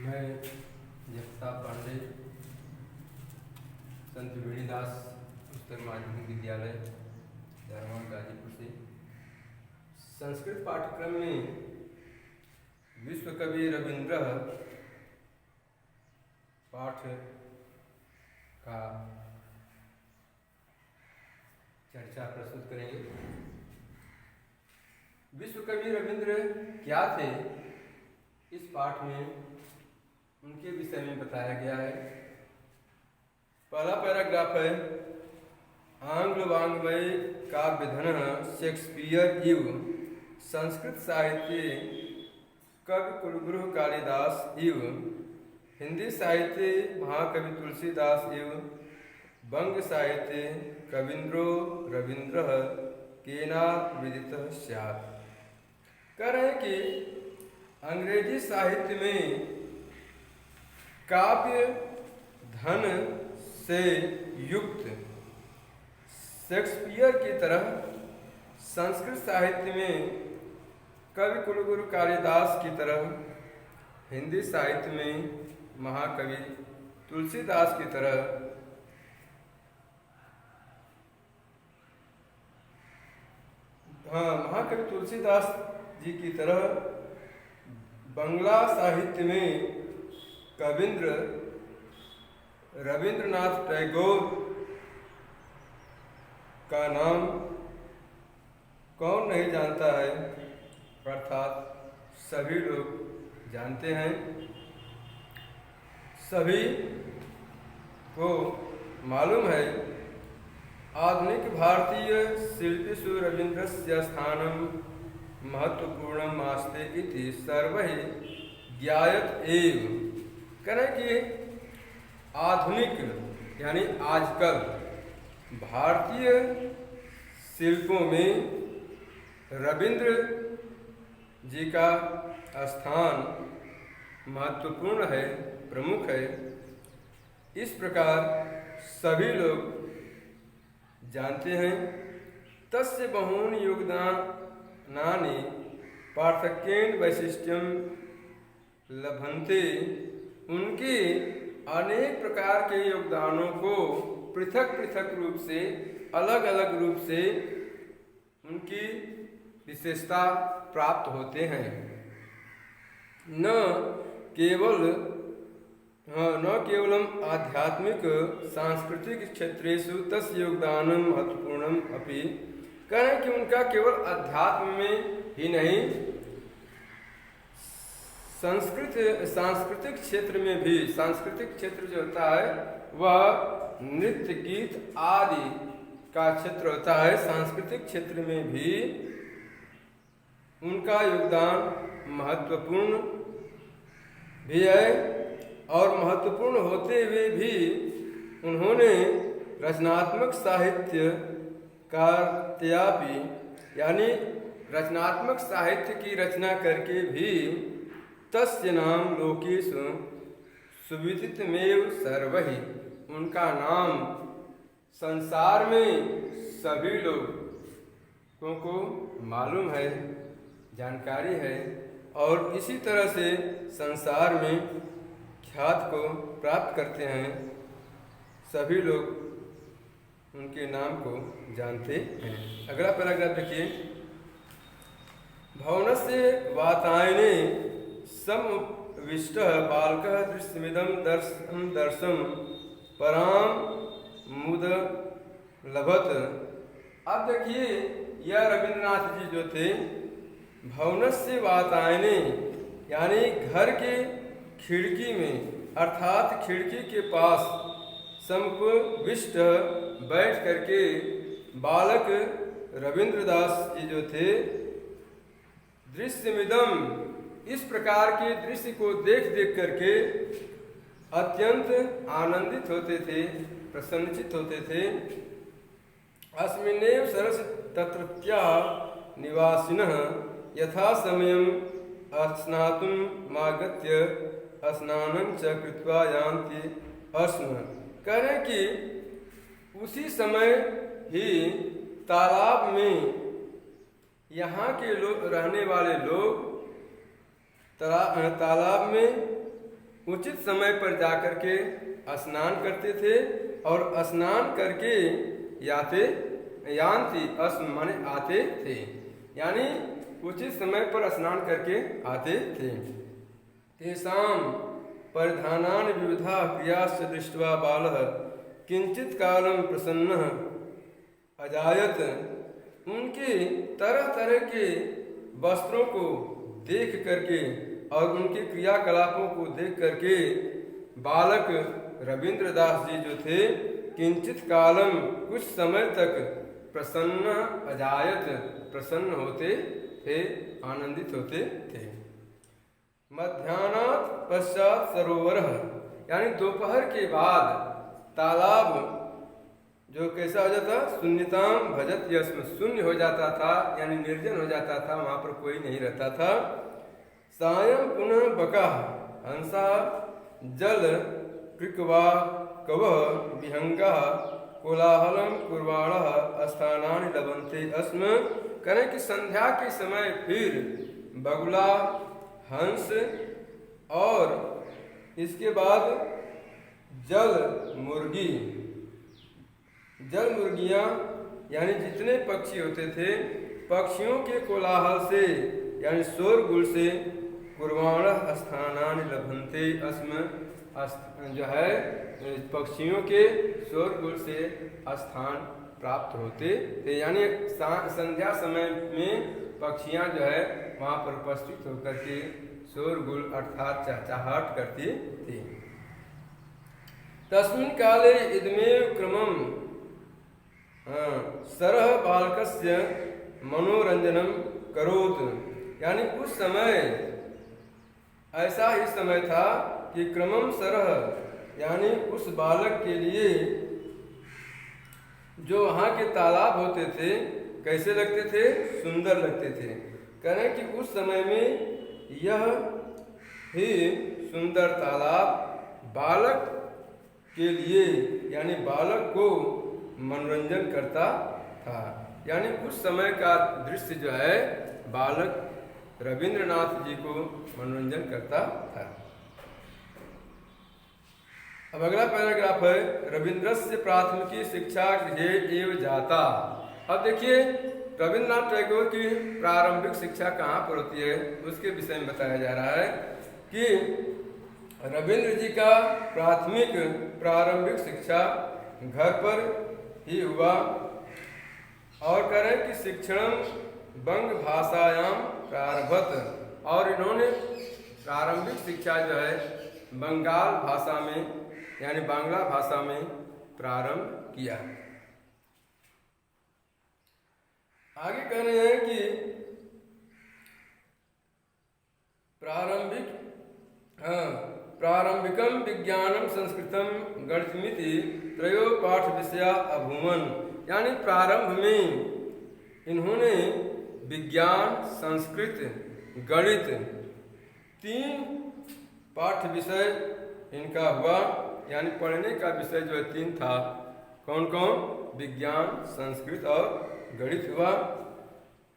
मैं जगता पांडे संत वेणीदास उच्चतर माध्यमिक विद्यालय धर्मा गाजीपुर से संस्कृत पाठ्यक्रम में विश्व कवि रविंद्र पाठ का चर्चा प्रस्तुत करेंगे। विश्व कवि रविंद्र क्या थे, इस पाठ में उनके विषय में बताया गया है। पहला पैराग्राफ है, आंग्ल वाङ्मय काव्यधन शेक्सपियर इव संस्कृत साहित्य कवि कुलगुरु कालिदास इव हिंदी साहित्य महाकवि तुलसीदास इव बंग साहित्य कवींद्रो रविंद्र केना विदित स्यात्। कह रहे हैं कि अंग्रेजी साहित्य में काव्य धन से युक्त शेक्सपियर की तरह संस्कृत साहित्य में कवि कुलगुरु कालिदास की तरह हिंदी साहित्य में महाकवि तुलसीदास की तरह महाकवि तुलसीदास जी की तरह बंगला साहित्य में कवींद्र रविंद्रनाथ टैगोर का नाम कौन नहीं जानता है, अर्थात सभी लोग जानते हैं। सभी को मालूम है, आधुनिक भारतीय शिल्पीषु रवीन्द्रस्य स्थानं महत्वपूर्णम् आस्ते इति सर्वैः ज्ञायत एव। करें कि आधुनिक यानी आजकल भारतीय शिल्पों में रविंद्र जी का स्थान महत्वपूर्ण है, प्रमुख है। इस प्रकार सभी लोग जानते हैं। तस्य बहूनि योगदानानि पार्थक्येन वैशिष्ट्यं लभन्ते। उनके अनेक प्रकार के योगदानों को पृथक पृथक रूप से, अलग अलग रूप से उनकी विशेषता प्राप्त होते हैं। न केवलम आध्यात्मिक सांस्कृतिक क्षेत्रेषु तस्य योगदानं महत्वपूर्णम् अपि। कहें कि उनका केवल अध्यात्म में ही नहीं, सांस्कृतिक क्षेत्र में भी, सांस्कृतिक क्षेत्र जो होता है वह नृत्य गीत आदि का क्षेत्र होता है। सांस्कृतिक क्षेत्र में भी उनका योगदान महत्वपूर्ण भी है, और महत्वपूर्ण होते हुए भी उन्होंने रचनात्मक साहित्य कार्यापि यानी रचनात्मक साहित्य की रचना करके भी तस्य नाम लोकेषु सुविदितमेव सर्वैः। उनका नाम संसार में सभी लोगों को मालूम है, जानकारी है, और इसी तरह से संसार में ख्यात को प्राप्त करते हैं। सभी लोग उनके नाम को जानते हैं। अगला पैराग्राफ देखिए, भवनस्य वातायने समुपविष्टः बालकः दृश्यमिदं दर्शं परां मुद लभत। अब देखिए, यह रविंद्रनाथ जी जो थे, भवनस्य वातायने यानी घर के खिड़की में, अर्थात खिड़की के पास समुपविष्ट बैठ करके बालक रविंद्रदास जी जो थे, दृश्यमिदम इस प्रकार के दृश्य को देख देख करके अत्यंत आनंदित होते थे, प्रसन्नचित होते थे। अस्मिन्नेव सरस तत्रत्या निवासिनः यथा समयं स्नातुमागत्य स्नानं च कृत्वा यान्ति स्म। कह रहे कि उसी समय ही तालाब में यहाँ के लोग, रहने वाले लोग तालाब में उचित समय पर जाकर के स्नान करते थे और स्नान करके यान्ति अस्म माने आते थे, यानी उचित समय पर स्नान करके आते थे। तेषां परिधानानि विविधा क्रियाश्च दृष्ट्वा बालः किंचित कालं प्रसन्नः अजायत। उनके तरह तरह के वस्त्रों को देख करके और उनके क्रियाकलापों को देख करके बालक रविंद्रदास जी जो थे किंचित कालम कुछ समय तक प्रसन्न अजायत प्रसन्न होते थे, आनंदित होते थे। मध्याह्नात् पश्चात सरोवर, यानी दोपहर के बाद तालाब जो कैसा हो जाता, शून्यताम भजत यस्म, शून्य हो जाता था, यानी निर्जन हो जाता था, वहाँ पर कोई नहीं रहता था। सायं पुनः बका हंसा जल कृकवा कवः विहंगः कोलाहलम कुर्वाणः स्थानानि लभन्ते अस्म। करें कि संध्या के समय फिर बगुला, हंस और इसके बाद जल मुर्गियाँ यानी जितने पक्षी होते थे, पक्षियों के कोलाहल से यानी शोरगुल से कुर्वाण स्थानानि लभन्ते अस्म, जो है पक्षियों के शोरगुल से स्थान प्राप्त होते थे, यानी संध्या समय में पक्षियां जो है वहाँ पर उपस्थित होकर के शोरगुल अर्थात चहचहाट करती थी। तस्मिन् काले इदमेव क्रमं सरह बालकस्य मनोरंजनम करोत, यानी उस समय ऐसा ही समय था कि क्रमम सरह, यानी उस बालक के लिए जो वहाँ के तालाब होते थे कैसे लगते थे, सुंदर लगते थे। कहें कि उस समय में यह ही सुंदर तालाब बालक के लिए यानी बालक को मनोरंजन करता था, यानी उस समय का दृश्य जो है बालक रविंद्रनाथ जी को मनोरंजन करता था। अब अगला पैराग्राफ है रविंद्रस्य प्राथमिकी शिक्षा गृहे एव जाता। अब देखिए रविंद्रनाथ टैगोर की प्रारंभिक शिक्षा कहाँ पर होती है उसके विषय में बताया जा रहा है कि रविंद्र जी का प्रारंभिक शिक्षा घर पर ही हुआ और करें कि शिक्षण बंग भाषायाम प्रारभत, और इन्होंने प्रारंभिक शिक्षा जो है बंगाल भाषा में यानी बांग्ला भाषा में प्रारंभ किया। आगे कह रहे हैं कि प्रारंभिकम विज्ञानम संस्कृतम गणितमिति त्रयो पाठ विषया अभूवन, यानी प्रारंभ में इन्होंने विज्ञान, संस्कृत, गणित 3 पाठ्य विषय इनका हुआ, यानी पढ़ने का विषय जो है 3 था। कौन कौन? विज्ञान, संस्कृत और गणित हुआ।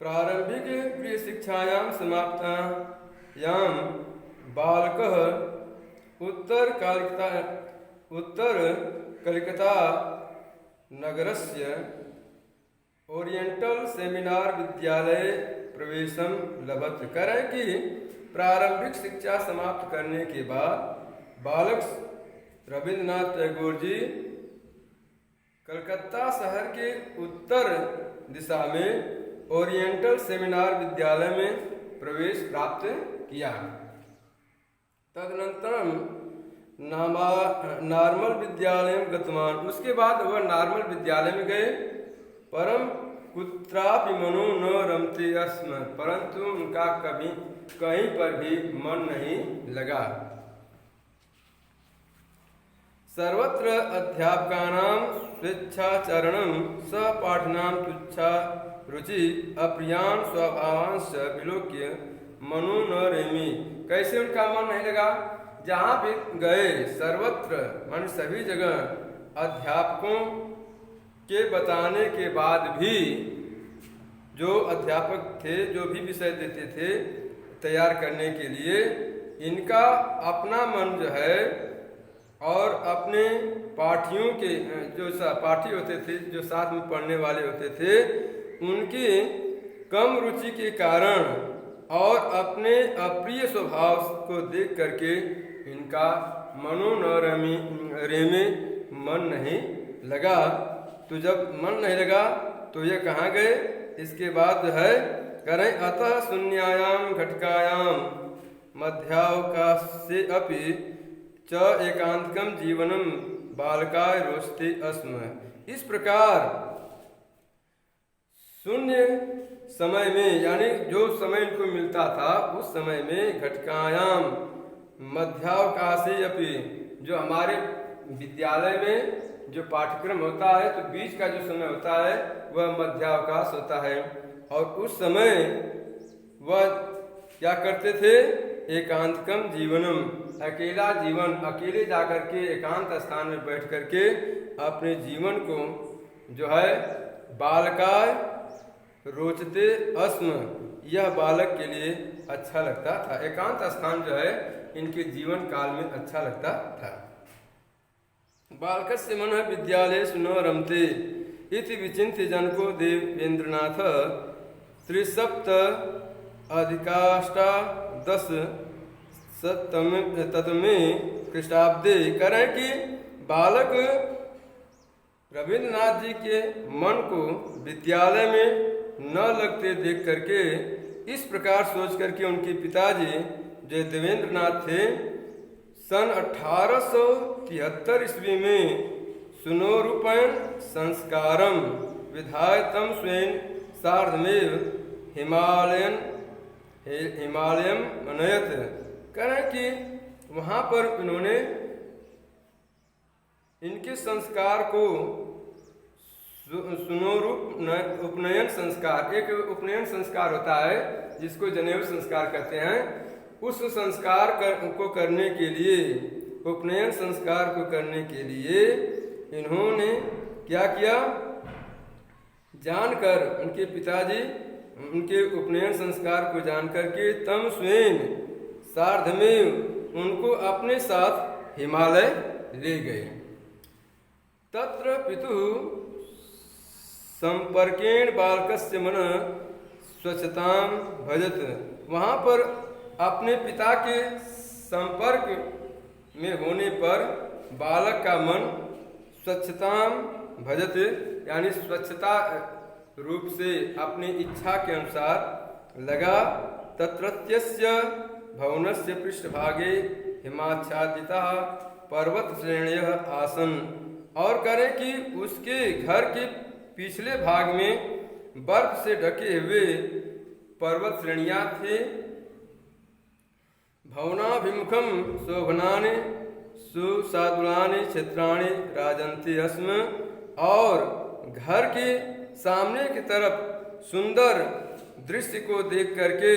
प्रारंभिक गृह शिक्षायां समाप्तायां बालकः उत्तर कलिकता नगरस्य ओरिएंटल सेमिनार विद्यालय प्रवेशम लभत। करें कि प्रारंभिक शिक्षा समाप्त करने के बाद बालक रविंद्रनाथ टैगोर जी कलकत्ता शहर के उत्तर दिशा में ओरिएंटल सेमिनार विद्यालय में प्रवेश प्राप्त किया। तदनंतरम नॉर्मल विद्यालय गतवान, उसके बाद वह नॉर्मल विद्यालय में गए। परम कुत्रापि मनो न रमते अस्म, परंतु उनका कभी कहीं पर भी मन नहीं लगा। सर्वत्र अध्यापकानां स्वेच्छाचरणं सहपाठिनां तुच्छा रुचि अप्रियान स्वभावांश विलोक्य मनो न रेमी। कैसे उनका मन नहीं लगा? जहाँ भी गए सर्वत्र मान सभी जगह अध्यापकों के बताने के बाद भी जो अध्यापक थे जो भी विषय देते थे तैयार करने के लिए, इनका अपना मन जो है और अपने पाठियों के जो पाठी होते थे, जो साथ में पढ़ने वाले होते थे, उनकी कम रुचि के कारण और अपने अप्रिय स्वभाव को देख करके इनका रेमे मन नहीं लगा। तो जब मन नहीं लगा तो ये कहाँ गए? इसके बाद जो है करें, अतः शून्यायाम घटकायाम मध्यावकाशे अपि च एकांतकम जीवनम बालकाय रोचते अस्म। इस प्रकार शून्य समय में, यानी जो समय इनको मिलता था उस समय में, घटकायाम मध्यावकाशे अपि, जो हमारे विद्यालय में जो पाठ्यक्रम होता है तो बीच का जो समय होता है वह मध्यावकाश होता है। और उस समय वह क्या करते थे? एकांतकम जीवनम, अकेला जीवन, अकेले जाकर के एकांत स्थान में बैठ करके अपने जीवन को जो है बालकाय रोचते अस्म, यह बालक के लिए अच्छा लगता था। एकांत स्थान जो है इनके जीवन काल में अच्छा लगता था। बालकस्य मनः विद्यालयेषु न रमते इति विचिन्त्य जनको देवेन्द्रनाथ त्रिसप्त अधिकाष्टादश ततमे ख्रीष्टाब्दे करें कि बालक रविन्द्रनाथ जी के मन को विद्यालय में न लगते देख करके इस प्रकार सोच करके उनके पिताजी जो देवेंद्रनाथ थे सन 1873 ईस्वी में सुनोरूपयन संस्कारम विधाय तम स्वयं सार्धमेव हिमालयम मनयत। करें कि वहाँ पर उन्होंने इनके संस्कार को सुनोरूप उपनयन संस्कार, एक उपनयन संस्कार होता है जिसको जनेऊ संस्कार कहते हैं, उस संस्कार को करने के लिए, उपनयन संस्कार को करने के लिए इन्होंने क्या किया? जानकर, उनके पिताजी उनके उपनयन संस्कार को जानकर के तम स्वयं सार्धमेव उनको अपने साथ हिमालय ले गए। तत्र पितुः संपर्केण बालकस्य मन स्वच्छतां भजत। वहाँ पर अपने पिता के संपर्क में होने पर बालक का मन स्वच्छतां भजत, यानी स्वच्छता रूप से अपनी इच्छा के अनुसार लगा। तत्रत्यस्य भवनस्य पृष्ठभागे हिमाच्छादिताः पर्वत श्रेणयः आसन। और करें कि उसके घर के पिछले भाग में बर्फ से ढके हुए पर्वत श्रेणियां थे। भवनाभिमुखम शोभनानि सुसादुलानि क्षेत्राणि राजन्ति अस्म। और घर के सामने की तरफ सुंदर दृश्य को देख करके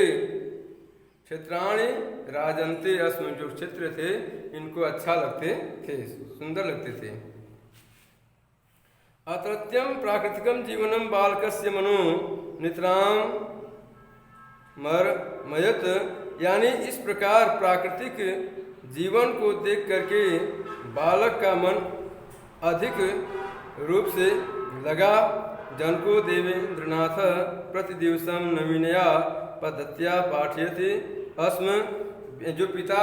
क्षेत्राणि राजन्ति अस्म, जो क्षेत्र थे इनको अच्छा लगते थे, सुंदर लगते थे। अत्रत्यम प्राकृतिकम जीवनम बालकस्य मनो नितराम मयत, यानी इस प्रकार प्राकृतिक जीवन को देख करके बालक का मन अधिक रूप से लगा। जनको देवेंद्रनाथ प्रतिदिवसम नवीनया पद्धत्या पाठयति अस्म। जो पिता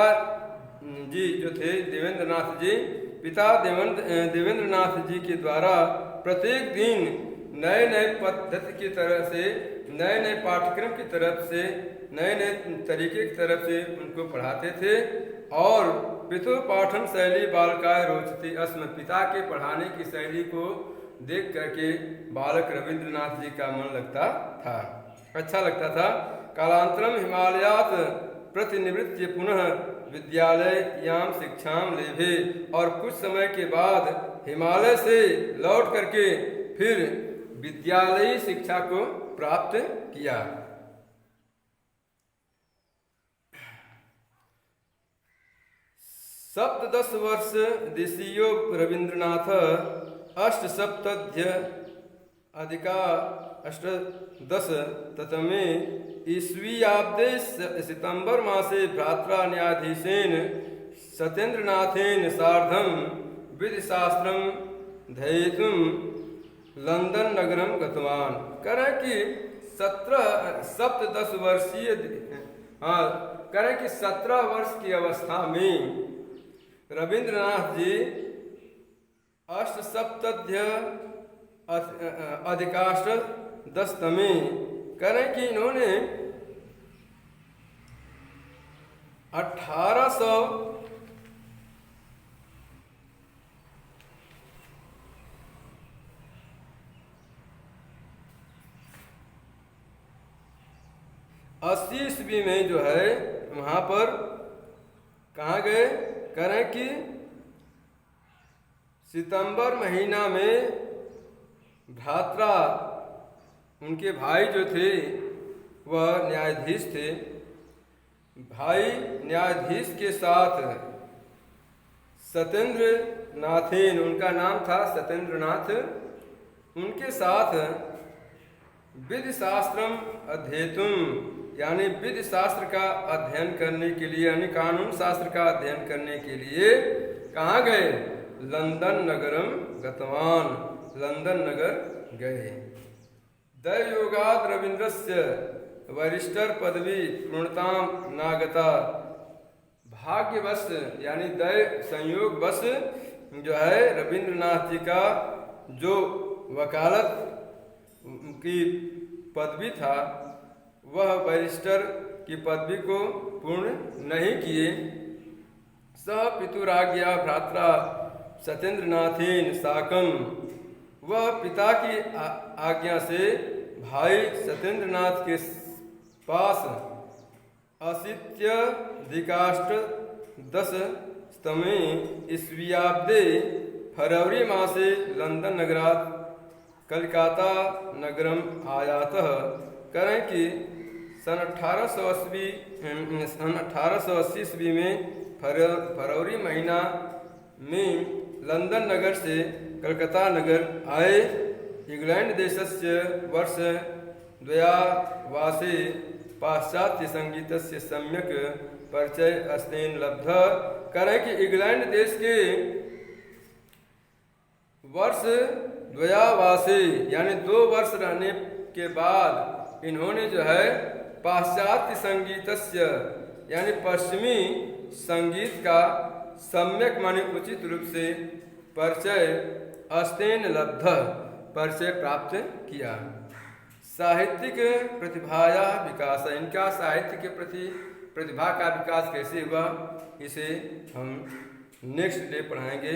जी जो थे देवेंद्रनाथ जी, पिता देवेंद्रनाथ जी के द्वारा प्रत्येक दिन नए नए पद्धति की तरह से, नए नए पाठ्यक्रम की तरफ से, नए नए तरीके की तरफ से उनको पढ़ाते थे। और पितु पाठन शैली बालकाय रोचती अस्म, पिता के पढ़ाने की शैली को देख करके बालक रविंद्रनाथ जी का मन लगता था, अच्छा लगता था। कालांतरम हिमालयात प्रतिनिवृत्य पुनः विद्यालयाम शिक्षाम लेभे। और कुछ समय के बाद हिमालय से लौट करके फिर विद्यालयी शिक्षा को प्राप्त किया। सप्तदश वर्ष देशीयो रविंद्रनाथ अष्टसप्तध्य अधिका अष्टदश ततमे ईस्वीयाब्दे सितंबर मासे भ्रात्रा न्यायाधीशेन सत्येंद्रनाथेन सार्धं विधिशास्त्रं धयितुं लंदन नगरम गतवान। करें कि 17 वर्षीय, हाँ, करें कि 17 वर्ष की अवस्था में रविंद्रनाथ जी अष्टसप्तध्य अधिकाष्ट 10 में, करें कि इन्होंने 1880 ईस्वी में जो है वहाँ पर कहाँ गए, करें कि सितंबर महीना में भ्रात्रा, उनके भाई जो थे वह न्यायाधीश थे, भाई न्यायाधीश के साथ सत्येंद्र नाथेन, उनका नाम था सत्येंद्र नाथ, उनके साथ विधि शास्त्रम अध्येतुम, यानी विधि शास्त्र का अध्ययन करने के लिए, यानी कानून शास्त्र का अध्ययन करने के लिए कहाँ गए, लंदन नगरम गतवान, लंदन नगर गए। दैवयोगाद रविंद्रस्य वरिष्ठर पदवी पूर्णताम नागता, भाग्यवश यानी दैव संयोगवश जो है रविंद्रनाथ जी का जो वकालत की पदवी था वह बैरिस्टर की पदवी को पूर्ण नहीं किए। स पितुराज्ञा भ्रात्रा सत्येंद्रनाथेन साकम, वह पिता की आज्ञा से भाई सत्येंद्रनाथ के पास अशीत्यधिकाष्ट 10 ईस्वीयाब्दे फरवरी मासे लंदन नगरात कलकाता नगरम आयातः, करें कि सन 1880 ईस्वी में फरवरी महीना में लंदन नगर से कलकत्ता नगर आए। इंग्लैंड देशस्य वर्ष द्वयावासे पाश्चात्य संगीतस्य सम्यक परिचय अस्तेन लब्ध, करें कि इंग्लैंड देश के वर्ष द्वयावासे यानी 2 वर्ष रहने के बाद इन्होंने जो है पाश्चात्य संगीतस्य यानी पश्चिमी संगीत का सम्यक माने उचित रूप से परिचय अस्तेन लब्ध, परिचय प्राप्त किया। साहित्यिक प्रतिभाया विकास, इनका साहित्य के प्रति प्रतिभा का विकास कैसे हुआ इसे हम नेक्स्ट डे पढ़ाएंगे।